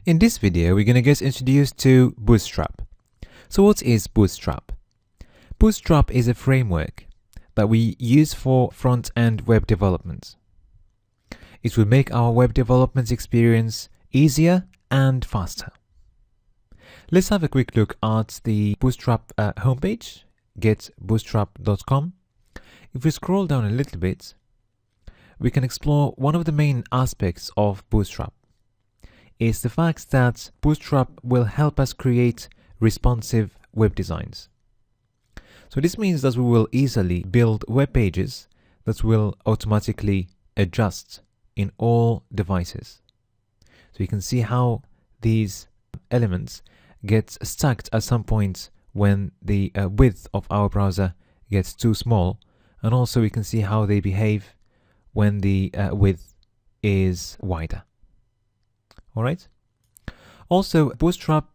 In this video, we're going to get introduced to Bootstrap. So what is Bootstrap? Bootstrap is a framework that we use for front-end web development. It will make our web development experience easier and faster. Let's have a quick look at the Bootstrap homepage, getbootstrap.com. If we scroll down a little bit, we can explore one of the main aspects of Bootstrap. Is the fact that Bootstrap will help us create responsive web designs. So this means that we will easily build web pages that will automatically adjust in all devices. So you can see how these elements get stacked at some point when the width of our browser gets too small, and also we can see how they behave when the width is wider. Alright. Also, Bootstrap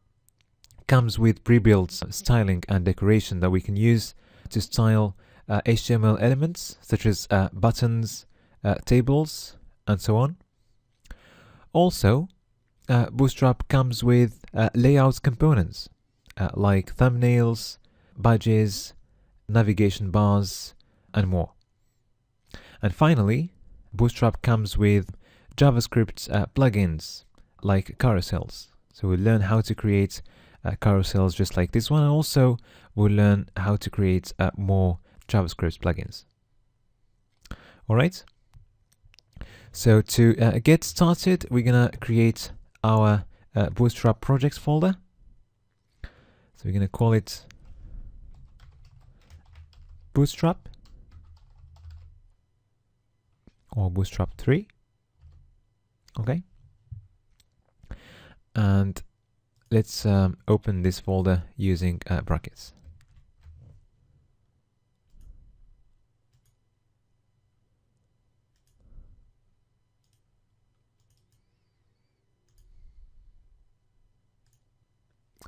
comes with pre-built styling and decoration that we can use to style HTML elements such as buttons, tables, and so on. Also, Bootstrap comes with layout components like thumbnails, badges, navigation bars, and more. And finally, Bootstrap comes with JavaScript plugins like carousels. So we'll learn how to create carousels just like this one, and also we'll learn how to create more JavaScript plugins. Alright, so to get started, we're gonna create our Bootstrap projects folder. So we're gonna call it Bootstrap or Bootstrap 3. Okay. And let's open this folder using brackets.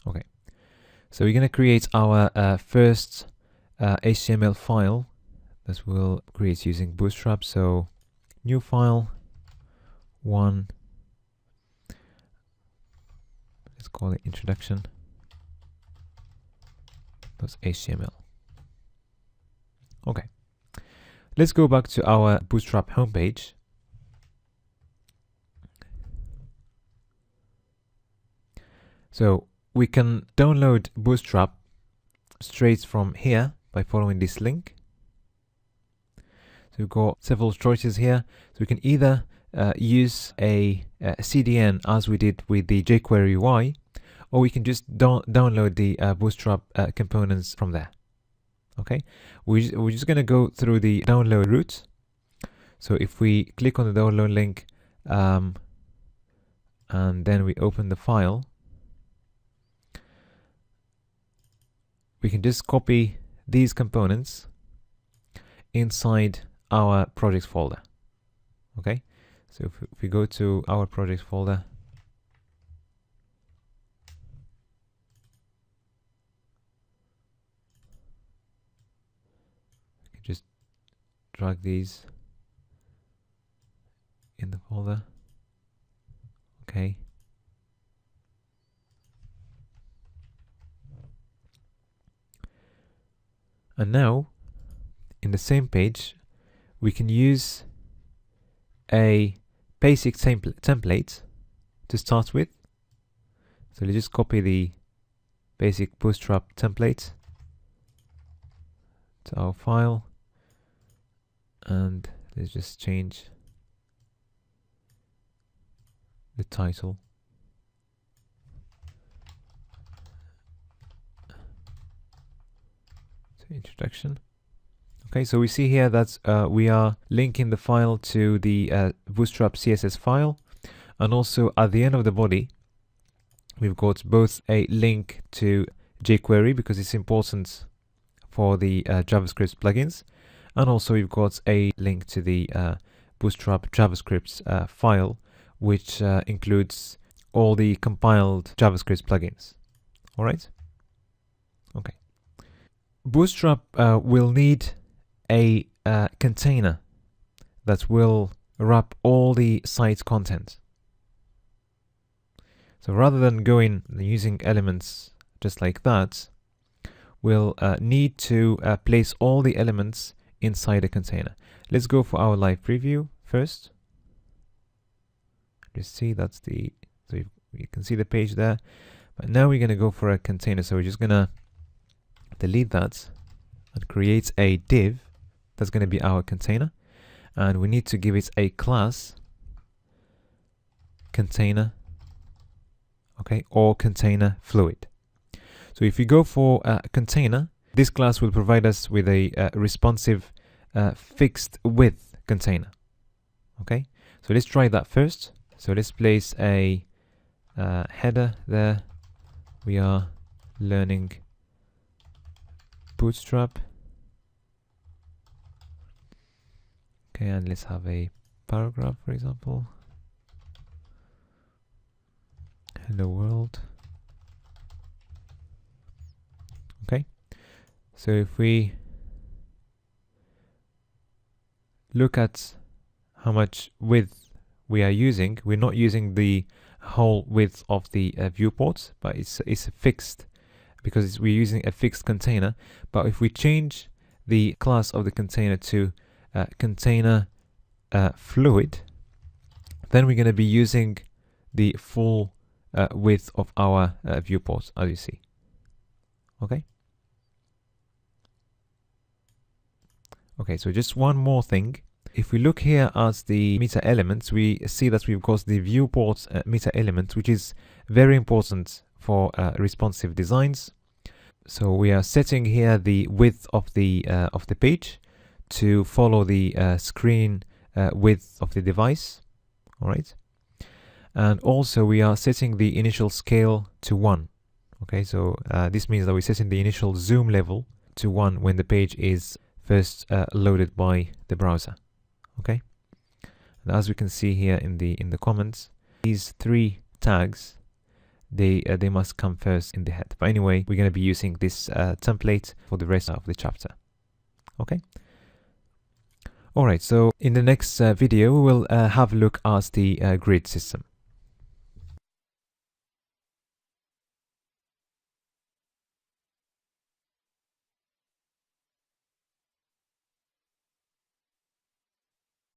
Okay, so we're going to create our first HTML file that we'll create using Bootstrap. So new file, one. Let's call it introduction.html. Okay, let's go back to our Bootstrap homepage. So we can download Bootstrap straight from here by following this link. So we've got several choices here. So we can either use a CDN as we did with the jQuery UI, or we can just download the Bootstrap components from there. Okay, we're just going to go through the download route. So if we click on the download link and then we open the file, we can just copy these components inside our projects folder. Okay, so if we go to our projects folder, we can just drag these in the folder. Okay. And now, in the same page, we can use a basic template to start with. So let's just copy the basic Bootstrap template to our file, and let's just change the title to introduction. Okay, so we see here that we are linking the file to the Bootstrap CSS file, and also at the end of the body we've got both a link to jQuery because it's important for the JavaScript plugins, and also we've got a link to the Bootstrap JavaScript file, which includes all the compiled JavaScript plugins. All right. Okay. Bootstrap will need a container that will wrap all the site content. So rather than going using elements just like that, we'll need to place all the elements inside a container. Let's go for our live preview first. Just see that's the, so you can see the page there. But now we're going to go for a container. So we're just going to delete that and create a div that's going to be our container. And we need to give it a class container, okay, or container fluid. So if you go for a container, this class will provide us with a responsive fixed width container. Okay, so let's try that first. So let's place a header there. We are learning Bootstrap. Okay, and let's have a paragraph, for example. Hello world. Okay, so if we look at how much width we are using, we're not using the whole width of the viewports, but it's fixed because we're using a fixed container. But if we change the class of the container to container fluid, then we're going to be using the full width of our viewports, as you see. Okay. Okay, so just one more thing. If we look here at the meta elements, we see that we've got the viewport meta element, which is very important for responsive designs. So we are setting here the width of the page to follow the screen width of the device. All right, and also we are setting the initial scale to 1. Okay, so this means that we're setting the initial zoom level to 1 when the page is first loaded by the browser. Okay, and as we can see here in the comments, these 3 tags they must come first in the head. But anyway, we're going to be using this template for the rest of the chapter. Okay. All right. So in the next video, we will have a look at the grid system.